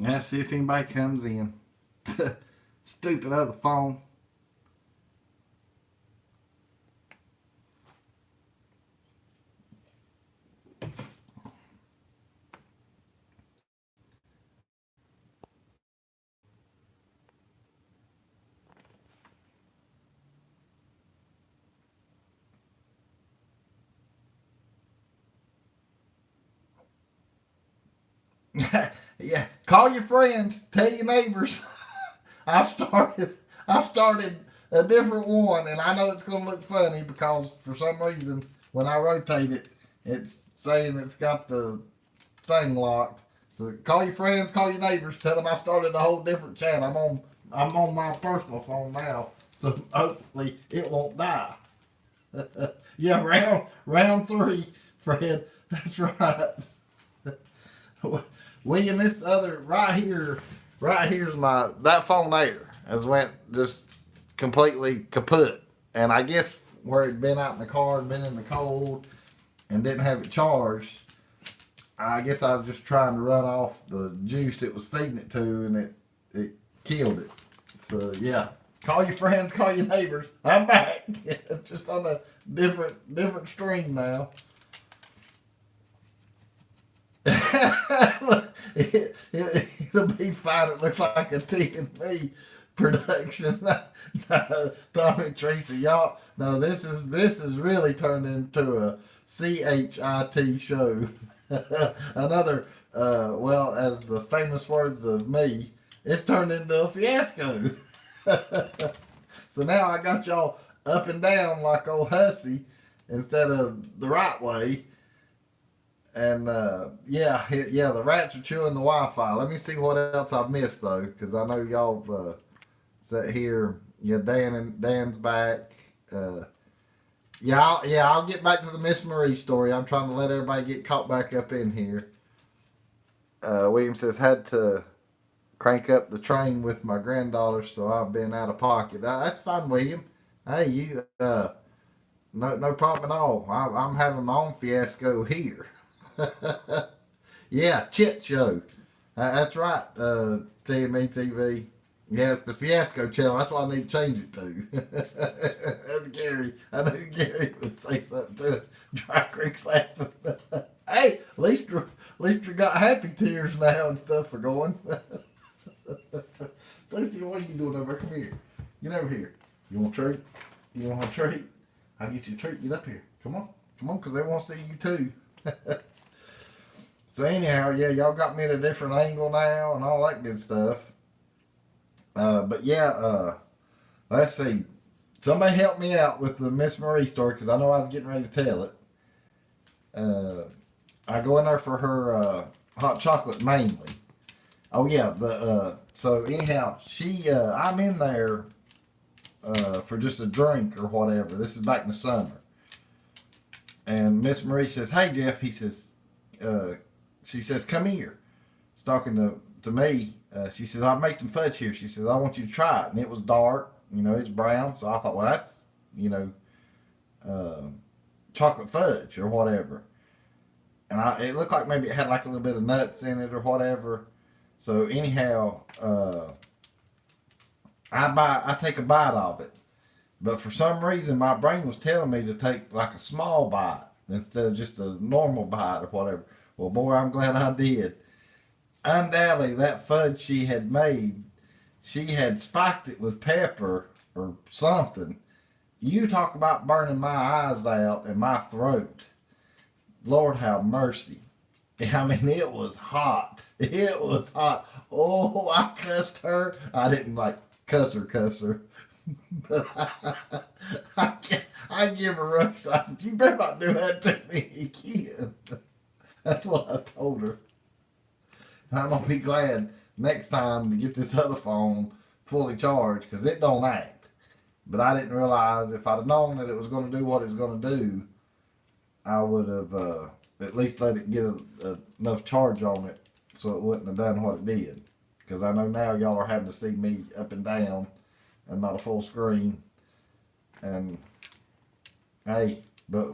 Let's see if anybody comes in. Stupid other phone. Yeah, call your friends, tell your neighbors. I've started I've started a different one, and I know it's going to look funny because for some reason when I rotate it, it's saying it's got the thing locked. So call your friends, call your neighbors, tell them I started a whole different chat. I'm on my personal phone now, so hopefully it won't die. Yeah, round three, Fred. That's right. William, this other right here's my that phone there has went just completely kaput, and I guess where it'd been out in the car and been in the cold and didn't have it charged. I guess I was just trying to run off the juice it was feeding it to, and it killed it. So yeah, call your friends, call your neighbors. I'm back, just on a different stream now. It'll be fine. It looks like a T&B production. No, Tommy Tracy, y'all. No, this is really turned into a CHIT show. Another, well, as the famous words of me, it's turned into a fiasco. So now I got y'all up and down like old Hussy instead of the right way. And yeah, the rats are chewing the Wi-Fi. Let me see what else I've missed though, because I know y'all sat here. Yeah, Dan's back. I'll get back to the Miss Marie story. I'm trying to let everybody get caught back up in here. William says had to crank up the train with my granddaughter, so I've been out of pocket. That's fine, William. Hey, you. No problem at all. I'm having my own fiasco here. Yeah, Chit Show. That's right, TME TV. Yeah, it's the Fiasco channel. That's what I need to change it to. Gary, I knew Gary would say something to it. Dry Creek's laughing. Hey, at least you got happy tears now and stuff for going. Lucy, what are you doing over here? Come here. Get over here. You want a treat? You want a treat? I'll get you a treat. Get up here. Come on, because they want to see you too. So anyhow, yeah, y'all got me at a different angle now and all that good stuff. But yeah, let's see. Somebody help me out with the Miss Marie story because I know I was getting ready to tell it. I go in there for her hot chocolate mainly. Oh yeah, so anyhow, I'm in there for just a drink or whatever. This is back in the summer, and Miss Marie says, "Hey Jeff," she says, "Come here." She's talking to me. She says, "I've made some fudge here." She says, "I want you to try it." And it was dark, it's brown. So I thought, well, that's uh, chocolate fudge or whatever. And it looked like maybe it had like a little bit of nuts in it or whatever. So anyhow, I take a bite of it, but for some reason my brain was telling me to take like a small bite instead of just a normal bite or whatever. Well, boy, I'm glad I did. Undoubtedly, that fudge she had made, she had spiked it with pepper or something. You talk about burning my eyes out and my throat. Lord have mercy. I mean, it was hot. It was hot. Oh, I cussed her. I didn't like cuss her. But I give her rucks. I said, "You better not do that to me again." That's what I told her. I'm going to be glad next time to get this other phone fully charged because it don't act. But I didn't realize if I'd have known that it was going to do what it's going to do, I would have at least let it get enough charge on it so it wouldn't have done what it did. Because I know now y'all are having to see me up and down and not a full screen. And hey, but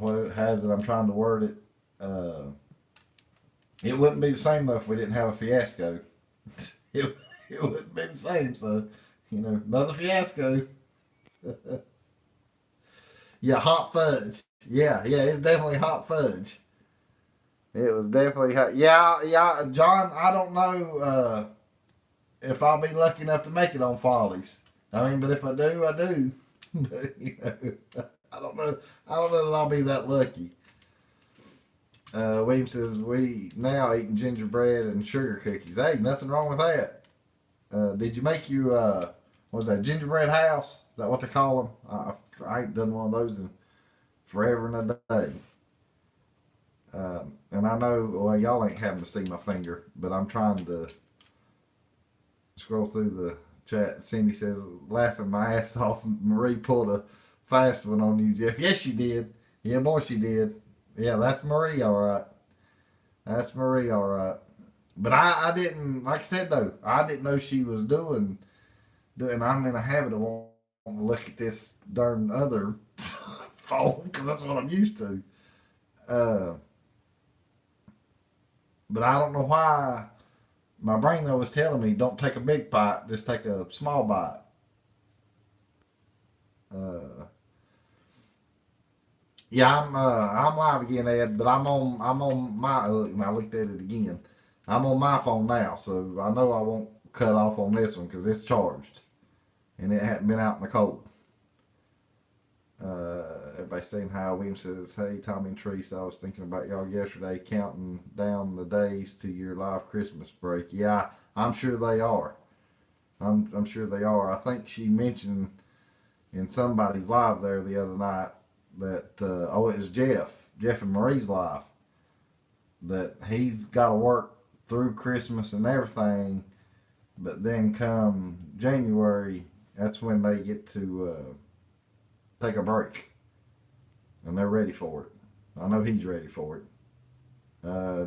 what it has it, I'm trying to word it. It wouldn't be the same though if we didn't have a fiasco. it, it wouldn't be the same. So, another fiasco. Yeah, hot fudge. Yeah, it's definitely hot fudge. It was definitely hot. Yeah, John. I don't know if I'll be lucky enough to make it on Follies. I mean, but if I do, I do. But, I don't know. I don't know that I'll be that lucky. William says we now eating gingerbread and sugar cookies. Hey, nothing wrong with that. Did you make you what was that, gingerbread house? Is that what they call them? I ain't done one of those in forever and a day. And I know, well, y'all ain't having to see my finger, but I'm trying to scroll through the chat. Cindy says, laughing my ass off. Marie pulled a fast one on you, Jeff. Yes, she did. Yeah, boy, she did. Yeah, that's Marie, all right. That's Marie, all right. But I didn't, like I said though, I didn't know she was doing. I'm in a habit of wanting to look at this darn other phone because that's what I'm used to. Uh, but I don't know why. My brain though was telling me don't take a big bite, just take a small bite. Uh, yeah, I'm live again, Ed, but I'm on my look. I looked at it again. I'm on my phone now, so I know I won't cut off on this one because it's charged and it hadn't been out in the cold. Everybody saying hi. William says, hey, Tommy and Teresa, I was thinking about y'all yesterday, counting down the days to your live Christmas break. Yeah, I'm sure they are. I'm sure they are. I think she mentioned in somebody's live there the other night that, it was Jeff and Marie's live, that he's got to work through Christmas and everything, but then come January, that's when they get to take a break, and they're ready for it. I know he's ready for it.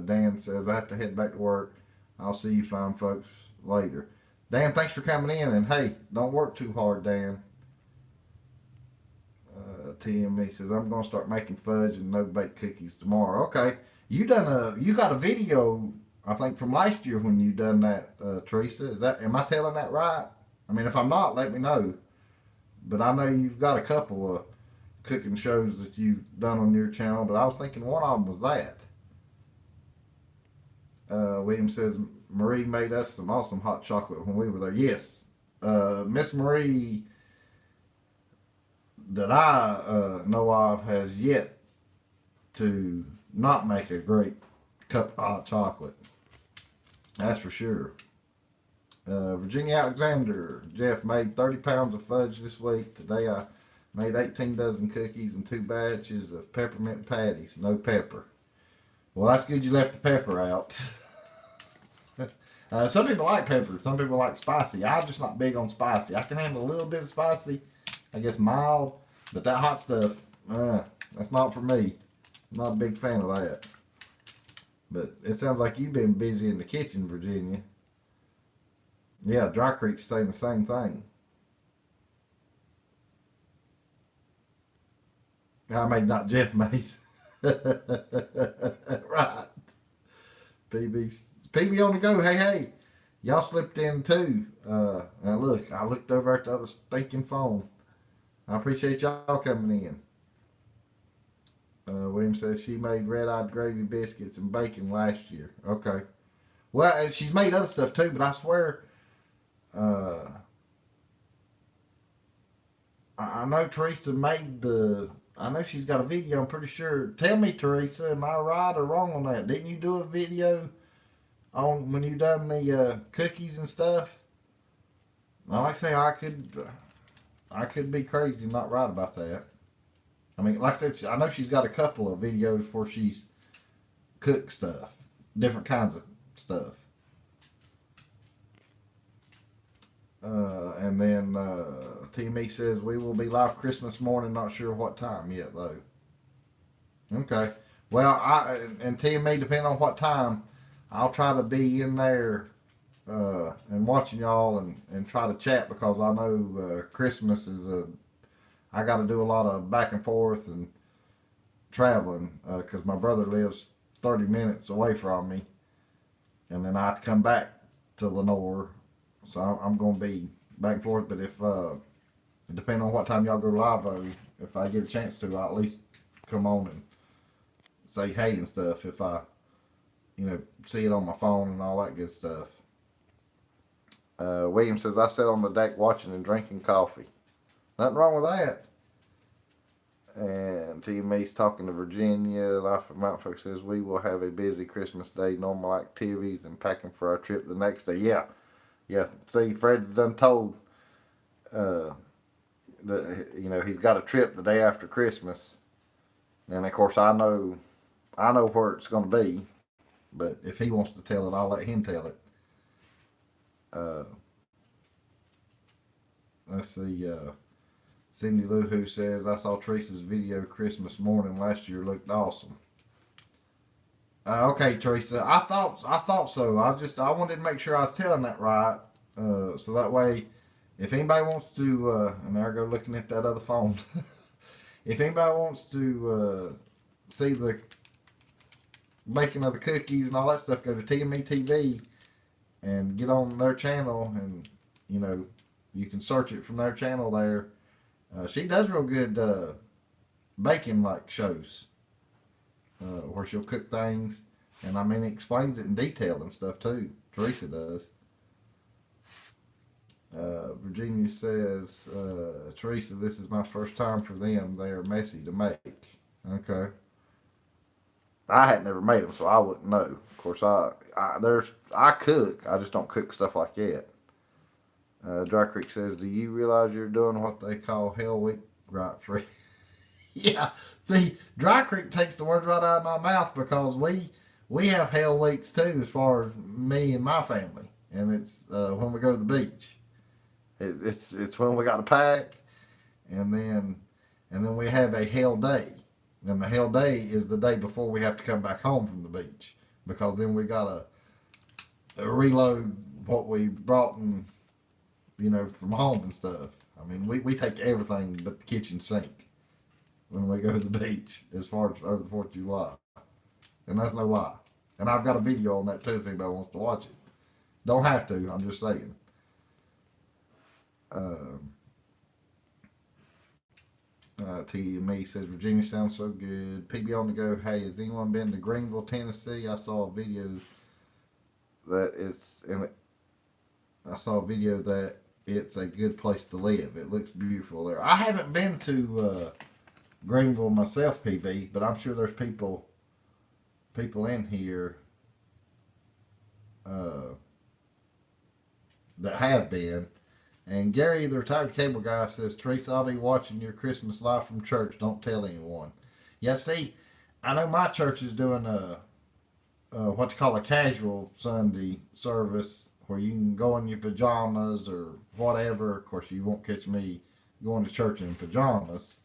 Dan says, I have to head back to work. I'll see you fine folks later. Dan, thanks for coming in, and hey, don't work too hard, Dan. TME says, I'm going to start making fudge and no bake cookies tomorrow. Okay. You got a video, I think, from last year when you done that, Teresa. Am I telling that right? I mean, if I'm not, let me know. But I know you've got a couple of cooking shows that you've done on your channel, but I was thinking one of them was that. William says, Marie made us some awesome hot chocolate when we were there. Yes. Miss Marie, that I know of, has yet to not make a great cup of hot chocolate. That's for sure. Virginia Alexander, Jeff made 30 pounds of fudge this week. Today I made 18 dozen cookies and 2 batches of peppermint patties. No pepper. Well, that's good you left the pepper out. Some people like pepper. Some people like spicy. I'm just not big on spicy. I can handle a little bit of spicy. I guess mild. But that hot stuff, that's not for me. I'm not a big fan of that. But it sounds like you've been busy in the kitchen, Virginia. Yeah, Dry Creek's saying the same thing. I mean, not Jeff made. Right. PB on the go. Hey. Y'all slipped in too. Now look, I looked over at the other stinking phone. I appreciate y'all coming in. William says she made red-eyed gravy biscuits and bacon last year. Okay. Well, and she's made other stuff too, but I swear, I know Teresa made I know she's got a video, I'm pretty sure. Tell me, Teresa, am I right or wrong on that? Didn't you do a video on when you done the cookies and stuff? Well, like I say, I could be crazy and not right about that. I mean, like I said, I know she's got a couple of videos where she's cooked stuff, different kinds of stuff. And then TME says we will be live Christmas morning. Not sure what time yet though. Okay. Well, and TME, depending on what time, I'll try to be in there and watching y'all and try to chat because I know Christmas is I got to do a lot of back and forth and traveling because my brother lives 30 minutes away from me, and then I have to come back to Lenore. So I'm going to be back and forth. But if depending on what time y'all go live, if I get a chance to, I'll at least come on and say hey and stuff. If I, see it on my phone and all that good stuff. William says, I sat on the deck watching and drinking coffee. Nothing wrong with that. And TMA's talking to Virginia. Life of Mountain Folk says, we will have a busy Christmas day, normal activities, and packing for our trip the next day. Yeah. See, Fred's done told that, he's got a trip the day after Christmas. And of course, I know where it's going to be. But if he wants to tell it, I'll let him tell it. Let's see. Cindy Lou who says, I saw Teresa's video Christmas morning last year. Looked awesome. Okay, Teresa. I thought so. I wanted to make sure I was telling that right. So that way, if anybody wants to, and there I go looking at that other phone. If anybody wants to see the making of the cookies and all that stuff, go to TME TV and get on their channel, and you can search it from their channel there. She does real good baking like shows where she'll cook things, and explains it in detail and stuff too. Teresa does. Virginia says, Teresa, this is my first time for them. They are messy to make. Okay. I had never made them, so I wouldn't know. Of course, I cook. I just don't cook stuff like that. Dry Creek says, do you realize you're doing what they call Hell Week right free? Yeah. See, Dry Creek takes the words right out of my mouth, because we have Hell Weeks too, as far as me and my family. And it's when we go to the beach. It's when we got to pack, and then we have a Hell Day. And the Hell Day is the day before we have to come back home from the beach, because then we gotta reload what we brought from home and stuff. We take everything but the kitchen sink when we go to the beach, as far as over the 4th of July. And that's no lie. And I've got a video on that too if anybody wants to watch it. Don't have to, I'm just saying. TME says, Virginia sounds so good. PB on the go, hey, has anyone been to Greenville, Tennessee? I saw a video that it's a good place to live. It looks beautiful there. I haven't been to Greenville myself, PB, but I'm sure there's people in here that have been. And Gary, the retired cable guy, says, Teresa, I'll be watching your Christmas live from church. Don't tell anyone. Yeah, see, I know my church is doing what they call a casual Sunday service, where you can go in your pajamas or whatever. Of course, you won't catch me going to church in pajamas.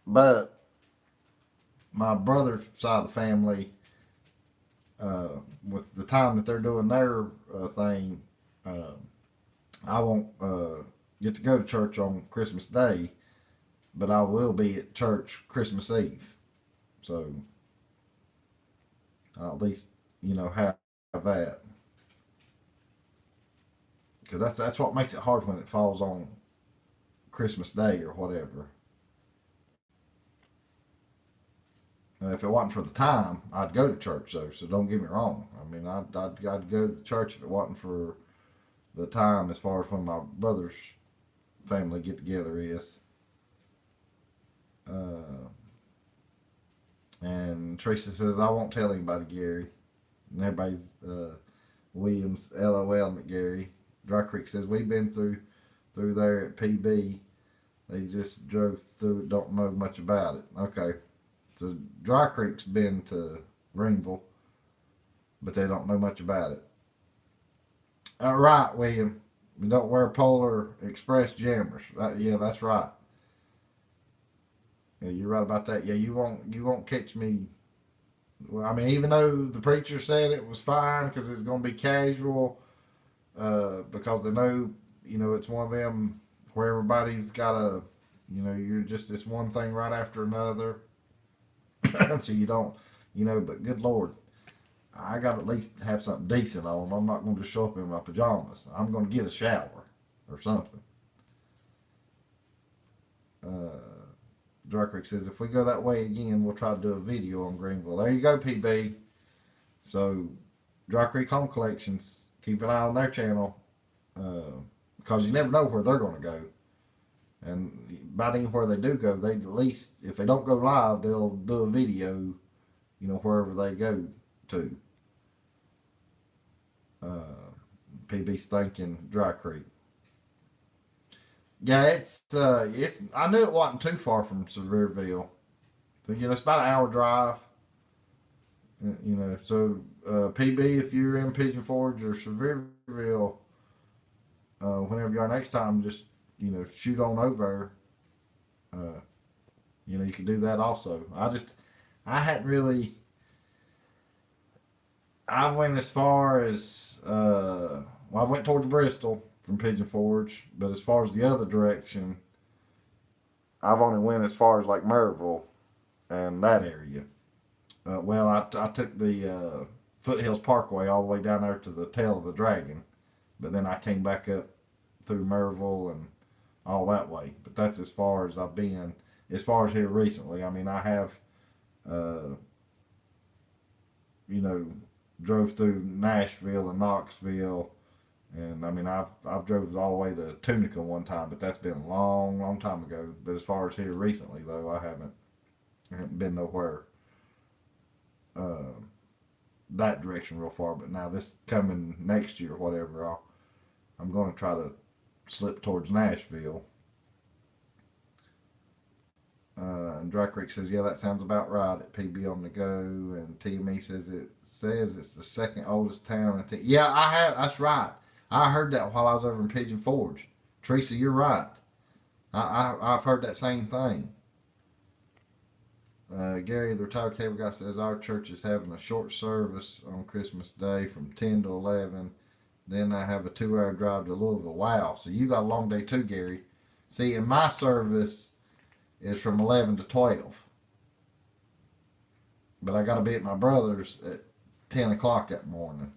But my brother's side of the family, with the time that they're doing their thing, I won't get to go to church on Christmas Day, but I will be at church Christmas Eve. So I'll at least, have that. Because that's what makes it hard when it falls on Christmas Day or whatever. If it wasn't for the time, I'd go to church though, so don't get me wrong. I'd go to church if it wasn't for the time, as far as when my brother's family get together is. And Teresa says, I won't tell anybody, Gary. And everybody's Williams, LOL, McGary. Dry Creek says, we've been through there at PB. They just drove through it, don't know much about it. Okay. So Dry Creek's been to Greenville, but they don't know much about it. Right, William. Don't wear Polar Express jammers. Yeah, that's right. Yeah, you're right about that. Yeah, you won't catch me. Well, even though the preacher said it was fine because it's going to be casual, because they know, it's one of them where everybody's got a, you're just it's one thing right after another. So you don't, but good Lord. I got to at least have something decent on. I'm not going to just show up in my pajamas. I'm going to get a shower or something. Dry Creek says, if we go that way again, we'll try to do a video on Greenville. There you go, PB. So, Dry Creek Home Collections, keep an eye on their channel, because you never know where they're going to go. And about anywhere they do go, they at least, if they don't go live, they'll do a video, wherever they go to. PB's thanking Dry Creek. Yeah, it's I knew it wasn't too far from Sevierville. So, it's about an hour drive. So PB, if you're in Pigeon Forge or Sevierville, whenever you are next time, just shoot on over. You can do that also. I hadn't really. I went as far as I went towards Bristol from Pigeon Forge, but as far as the other direction, I've only went as far as like Maryville and that area. I took the Foothills Parkway all the way down there to the Tail of the Dragon, but then I came back up through Maryville and all that way. But that's as far as I've been. As far as here recently, I mean, I have, drove through Nashville and Knoxville, and I mean, I've drove all the way to Tunica one time, but that's been a long, long time ago. But as far as here recently, though, I haven't been nowhere that direction real far. But now this coming next year, whatever, I'm going to try to slip towards Nashville. And Dry Creek says, yeah, that sounds about right at PB on the Go. And TME says it's the second oldest town. Yeah, I have. That's right. I heard that while I was over in Pigeon Forge. Teresa, you're right. I've heard that same thing. Gary, the retired cable guy, says our church is having a short service on Christmas Day from 10 to 11. Then I have a 2-hour drive to Louisville. Wow. So you got a long day too, Gary. See, in my service is from 11 to 12. But I got to be at my brother's at 10 o'clock that morning.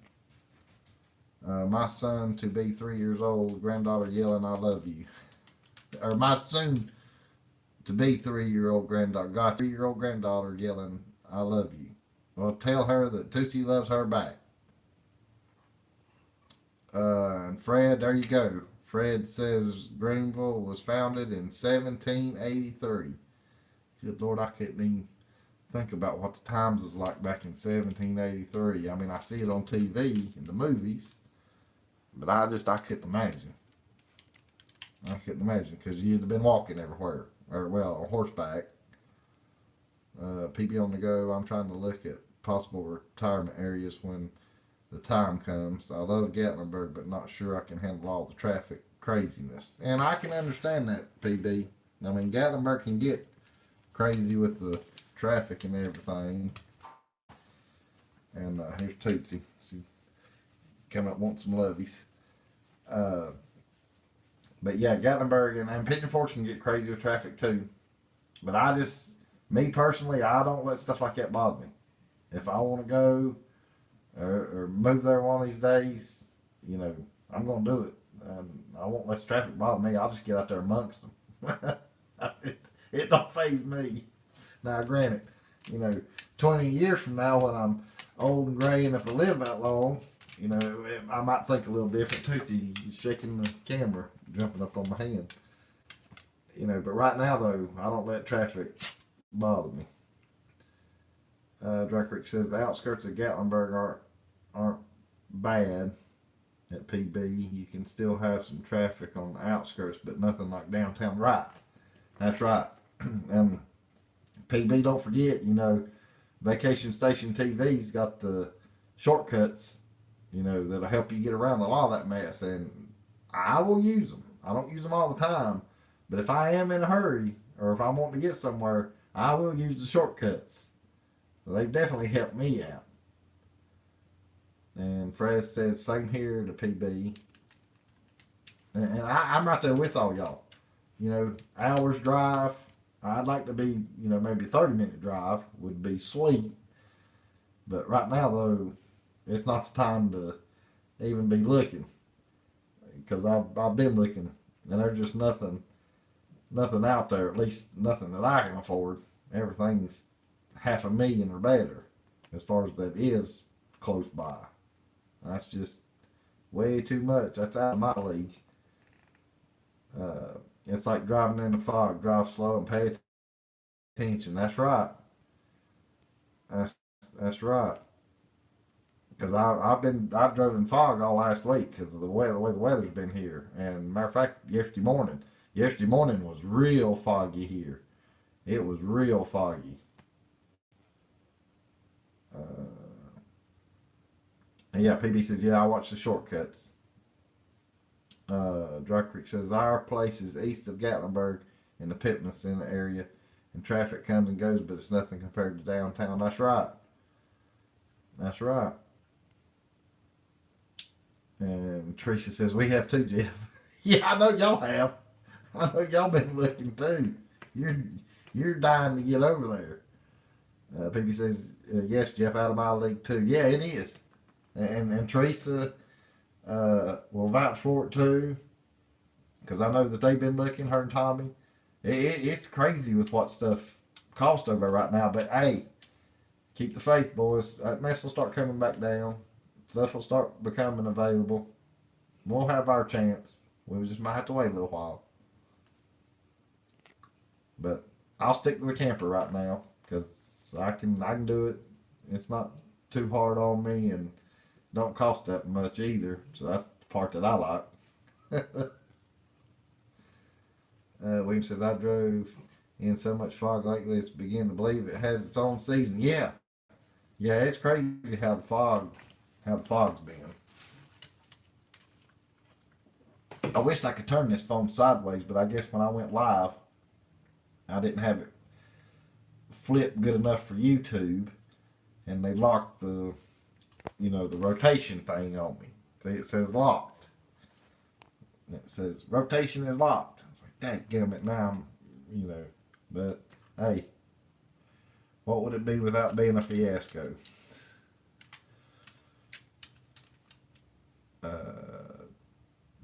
My son to be 3 years old, granddaughter yelling, I love you. Or my soon to be 3-year-old granddaughter, got 3-year-old granddaughter yelling, I love you. Well, tell her that Tootsie loves her back. And Fred, there you go. Fred says Greenville was founded in 1783. Good Lord, I couldn't even think about what the times was like back in 1783. I mean, I see it on TV in the movies, but I couldn't imagine. I couldn't imagine, because you'd have been walking everywhere, or well, on horseback. PB on the Go, I'm trying to look at possible retirement areas when the time comes. I love Gatlinburg, but not sure I can handle all the traffic craziness. And I can understand that, PB. I mean, Gatlinburg can get crazy with the traffic and everything. And here's Tootsie. She come up want some lovies. But yeah, Gatlinburg and Pigeon Forge can get crazy with traffic too. But me personally, I don't let stuff like that bother me. If I want to go or move there one of these days, I'm going to do it. I won't let the traffic bother me. I'll just get out there amongst them. It don't faze me. Now, granted, 20 years from now when I'm old and gray and if I live that long, I might think a little different. Tootsie shaking the camera, jumping up on my hand. But right now, though, I don't let traffic bother me. Dry Creek says the outskirts of Gatlinburg aren't bad at PB. You can still have some traffic on the outskirts, but nothing like downtown. Right. That's right. And PB, don't forget, Vacation Station TV's got the shortcuts, that'll help you get around a lot of that mess. And I will use them. I don't use them all the time, but if I am in a hurry or if I want to get somewhere, I will use the shortcuts. They've definitely helped me out. And Fred says, same here to PB. And I'm right there with all y'all. Hours drive. I'd like to be, maybe a 30-minute drive would be sweet. But right now, though, it's not the time to even be looking, because I've been looking, and there's just nothing out there. At least nothing that I can afford. Everything's $500,000 or better, as far as that is close by. That's just way too much. That's out of my league. It's like driving in the fog. Drive slow and pay attention. That's right. That's right. Because I've driven fog all last week because of the way the weather's been here. And matter of fact, yesterday morning was real foggy here. It was real foggy. And yeah, PB says, yeah, I watch the shortcuts. Dry Creek says, our place is east of Gatlinburg in the Pittman Center area, and traffic comes and goes, but it's nothing compared to downtown. That's right. That's right. And Teresa says, we have too, Jeff. Yeah, I know y'all have. I know y'all been looking too. You're dying to get over there. PB says, yes, Jeff, out of my league too. Yeah, it is. And Teresa will vouch for it too, because I know that they've been looking, her and Tommy. It's crazy with what stuff costs over right now, but hey, keep the faith, boys. That mess will start coming back down. Stuff will start becoming available. We'll have our chance. We just might have to wait a little while. But I'll stick to the camper right now, because I can do it. It's not too hard on me, and don't cost that much either. So that's the part that I like. William says, I drove in so much fog lately, it's beginning to believe it has its own season. Yeah. Yeah, it's crazy how the fog's been. I wished I could turn this phone sideways, but I guess when I went live, I didn't have it flipped good enough for YouTube, and they locked the rotation thing on me. See, it says locked. And it says rotation is locked. I was like, dadgummit, now but hey, what would it be without being a fiasco?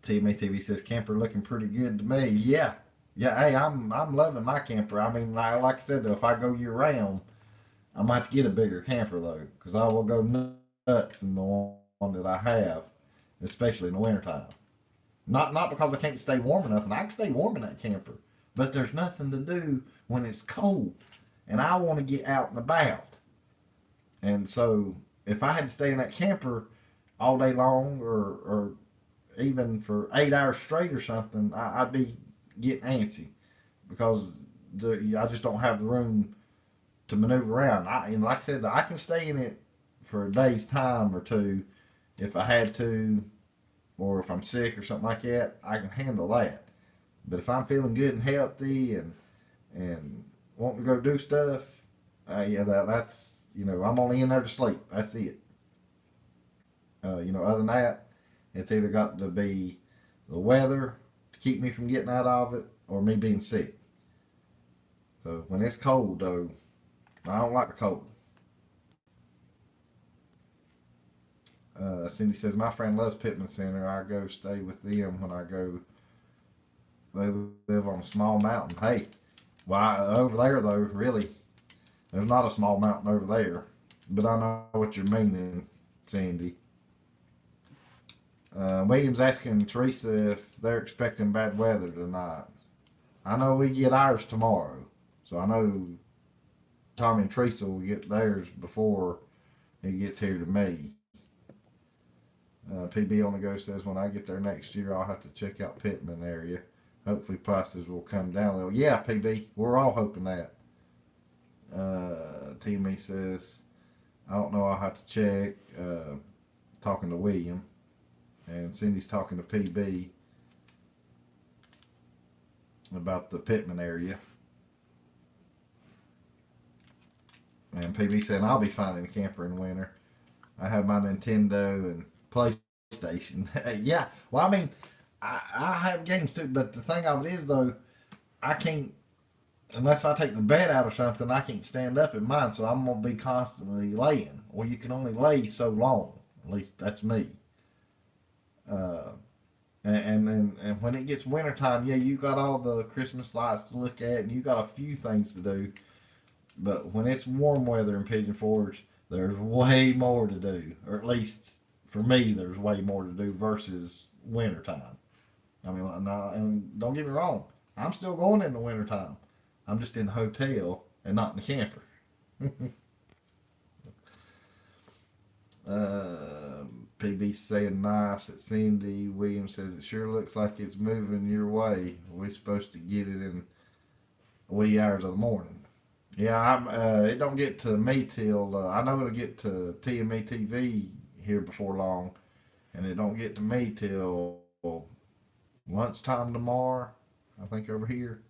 TMA TV says, camper looking pretty good to me. Yeah. Yeah, hey, I'm loving my camper. I mean, like I said, though, if I go year round, I might have to get a bigger camper, though, because I will go nuts in the one that I have, especially in the wintertime. Not because I can't stay warm enough, and I can stay warm in that camper, but there's nothing to do when it's cold, and I want to get out and about. And so, if I had to stay in that camper all day long, or even for 8 hours straight or something, I'd be getting antsy, because I just don't have the room to maneuver around. And like I said, I can stay in it for a day's time or two if I had to, or if I'm sick or something like that. I can handle that. But if I'm feeling good and healthy and wanting to go do stuff, yeah, that's I'm only in there to sleep. That's it. Other than that, it's either got to be the weather to keep me from getting out of it, or me being sick. So when it's cold, though, I don't like the cold. Cindy says, my friend loves Pittman Center. I go stay with them when I go. They live on a small mountain. Hey, why over there, though, really, there's not a small mountain over there. But I know what you're meaning, Cindy. William's asking Teresa if they're expecting bad weather tonight. I know we get ours tomorrow, so I know Tommy and Teresa will get theirs before it gets here to me. PB on the go says, when I get there next year, I'll have to check out Pittman area. Hopefully prices will come down a little. Yeah, PB, we're all hoping that. Timmy says, I don't know, I'll have to check. Talking to William. And Cindy's talking to PB about the Pittman area. And PB saying, I'll be finding a camper in the winter. I have my Nintendo and PlayStation. Yeah, well, I mean, I have games too, but the thing of it is, though, I can't, unless I take the bed out or something, I can't stand up in mine, so I'm going to be constantly laying. Or you can only lay so long. At least that's me. Uh, and when it gets wintertime, yeah, you got all the Christmas lights to look at, and you got a few things to do. But when it's warm weather in Pigeon Forge, there's way more to do, or at least for me, there's way more to do versus wintertime. I mean, and don't get me wrong, I'm still going in the wintertime. I'm just in the hotel and not in the camper. PB saying nice at Cindy. Williams says it sure looks like it's moving your way. We're supposed to get it in wee hours of the morning. Yeah, it don't get to me till I know it'll get to TME TV here before long, and it don't get to me till lunchtime tomorrow. I think over here,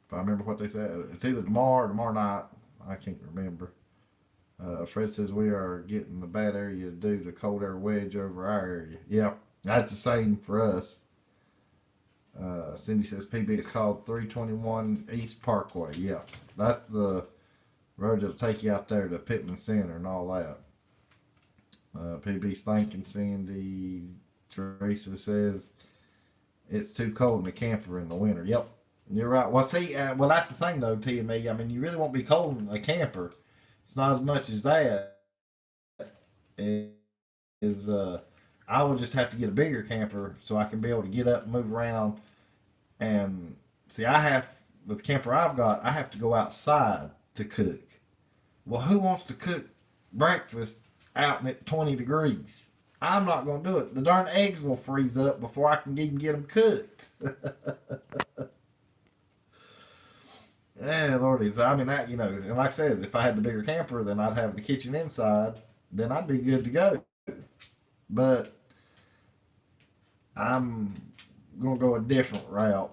if I remember what they said, it's either tomorrow or tomorrow night. I can't remember. Fred says we are getting the bad area due to cold air wedge over our area. Yeah, that's the same for us. Cindy says PB is called 321 East Parkway. Yeah, that's the road that'll take you out there to Pittman Center and all that. PB's thanking Cindy. Teresa says it's too cold in the camper in the winter. Yep, you're right. Well, see, well that's the thing though, TME. I mean, you really won't be cold in a camper. It's not as much as that. Is I will just have to get a bigger camper so I can be able to get up and move around. And see, I have with the camper I've got, I have to go outside to cook. Well, who wants to cook breakfast out at 20 degrees? I'm not going to do it. The darn eggs will freeze up before I can even get them cooked. Yeah, Lordy. I mean, that, and like I said, if I had the bigger camper, then I'd have the kitchen inside. Then I'd be good to go. But I'm going to go a different route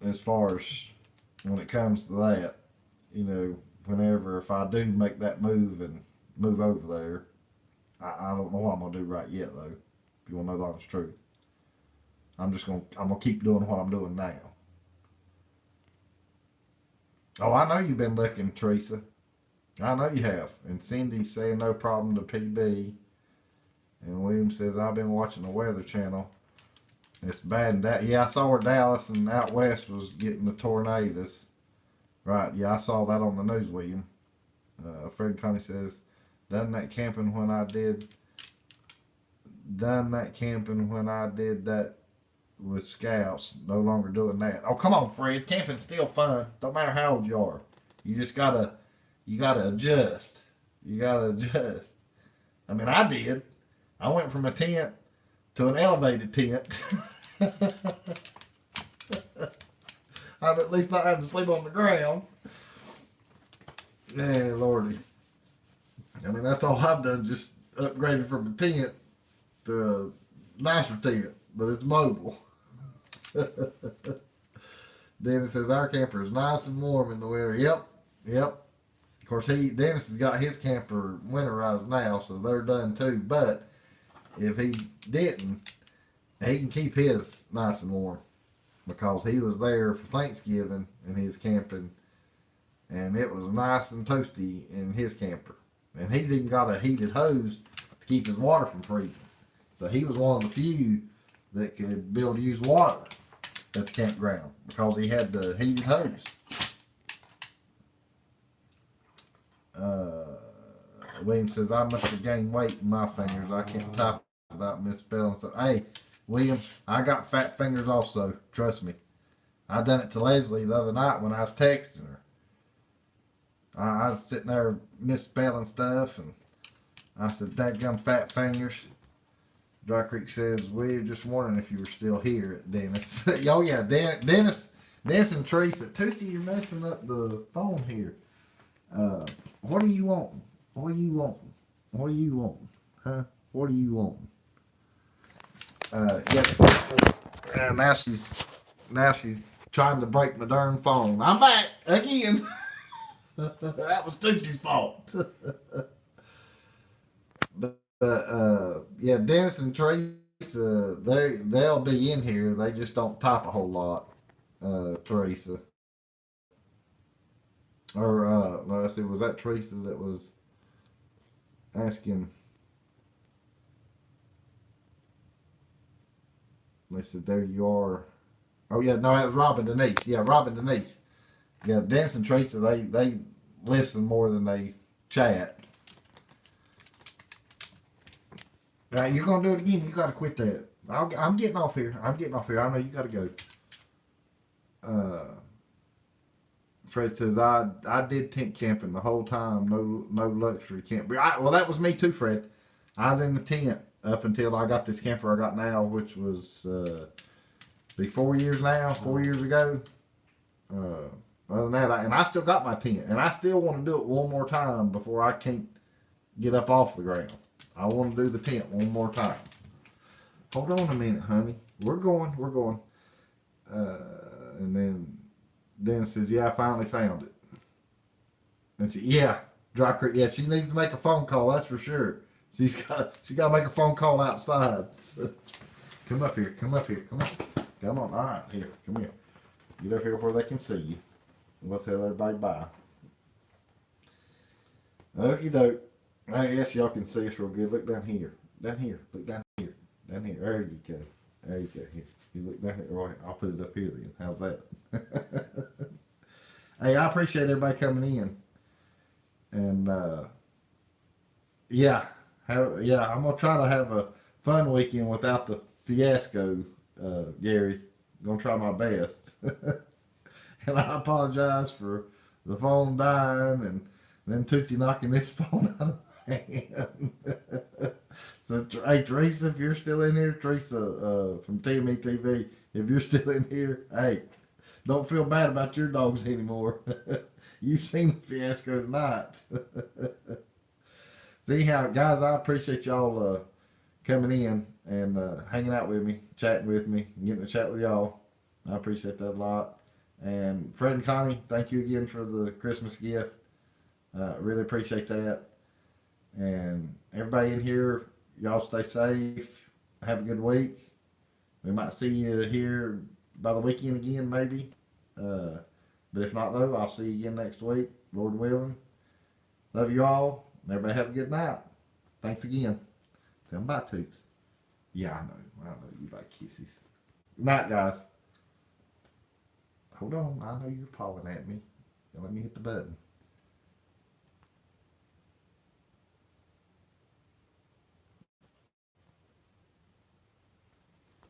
as far as when it comes to that. Whenever, if I do make that move and move over there, I don't know what I'm going to do right yet, though. If you want to know the honest truth. I'm going to keep doing what I'm doing now. Oh, I know you've been looking, Teresa. I know you have. And Cindy's saying no problem to PB. And William says, I've been watching the Weather Channel. It's bad in that. Yeah, I saw where Dallas and out west was getting the tornadoes. Right, yeah, I saw that on the news, William. Fred Connie says, done that camping when I did that with scouts. No longer doing that. Oh, come on, Fred. Camping's still fun. Don't matter how old you are. You gotta adjust. You gotta adjust. I mean, I did. I went from a tent to an elevated tent. I'd at least not have to sleep on the ground. Yeah, Lordy. I mean, that's all I've done, just upgraded from a tent to a nicer tent, but it's mobile. Dennis says, our camper is nice and warm in the winter. Yep. Of course, Dennis has got his camper winterized now, so they're done too. But if he didn't, he can keep his nice and warm because he was there for Thanksgiving in his camping, and it was nice and toasty in his camper. And he's even got a heated hose to keep his water from freezing. So he was one of the few that could be able to use water at the campground because he had the heated hose. William says, I must have gained weight in my fingers. I can't type without misspelling. So, hey, William, I got fat fingers also. Trust me. I done it to Leslie the other night when I was texting her. I was sitting there misspelling stuff, and I said, dadgum fat fingers. Dry Creek says, we're just wondering if you were still here at Dennis. Oh, yeah, Dennis and Teresa. Tootsie, you're messing up the phone here. What are you wanting? What are you wanting? What are you wanting? Huh? What are you wanting? Yeah. Now she's trying to break my darn phone. I'm back again. That was Tootsie's fault. Yeah, Dennis and Teresa, they'll be in here. They just don't type a whole lot. Teresa. Or let's see, was that Teresa that was asking They said, there you are. Oh, yeah, no, that was Robin Denise. Yeah, Robin Denise. Yeah, Dennis and Teresa, they listen more than they chat. Now, you're going to do it again. You got to quit that. I'm getting off here. I know you got to go. Fred says, I did tent camping the whole time. No luxury camp. Well, that was me too, Fred. I was in the tent up until I got this camper I got now, which was be 4 years now, 4 years ago. Other than that, and I still got my tent, and I still want to do it one more time before I can't get up off the ground. I want to do the tent one more time. Hold on a minute, honey. We're going. And then Dennis says, yeah, I finally found it. And she, yeah, Dry Creek. Yeah, she needs to make a phone call. That's for sure. She got to make a phone call outside. Come up here. Come on. All right, here. Come here. Get up here where they can see you. We'll tell everybody bye. Okie doke. I guess y'all can see us real good. Look down here. Look down here. There you go. Here. You look down here. Right, I'll put it up here then. How's that? Hey, I appreciate everybody coming in. And yeah, I'm gonna try to have a fun weekend without the fiasco, Gary. Gonna try my best. And I apologize for the phone dying and then Tootsie knocking this phone out of my hand. So, hey, Teresa, if you're still in here, Teresa from TME TV, if you're still in here, hey, don't feel bad about your dogs anymore. You've seen the fiasco tonight. See how, guys, I appreciate y'all coming in and hanging out with me, chatting with me, and getting to chat with y'all. I appreciate that a lot. And Fred and Connie, thank you again for the Christmas gift. Really appreciate that. And everybody in here, y'all stay safe. Have a good week. We might see you here by the weekend again, maybe. But if not, though, I'll see you again next week, Lord willing. Love you all. Everybody have a good night. Thanks again. Tell them bye, Toots. Yeah, I know you like kisses. Good night, guys. Hold on. I know you're pawing at me. Let me hit the button.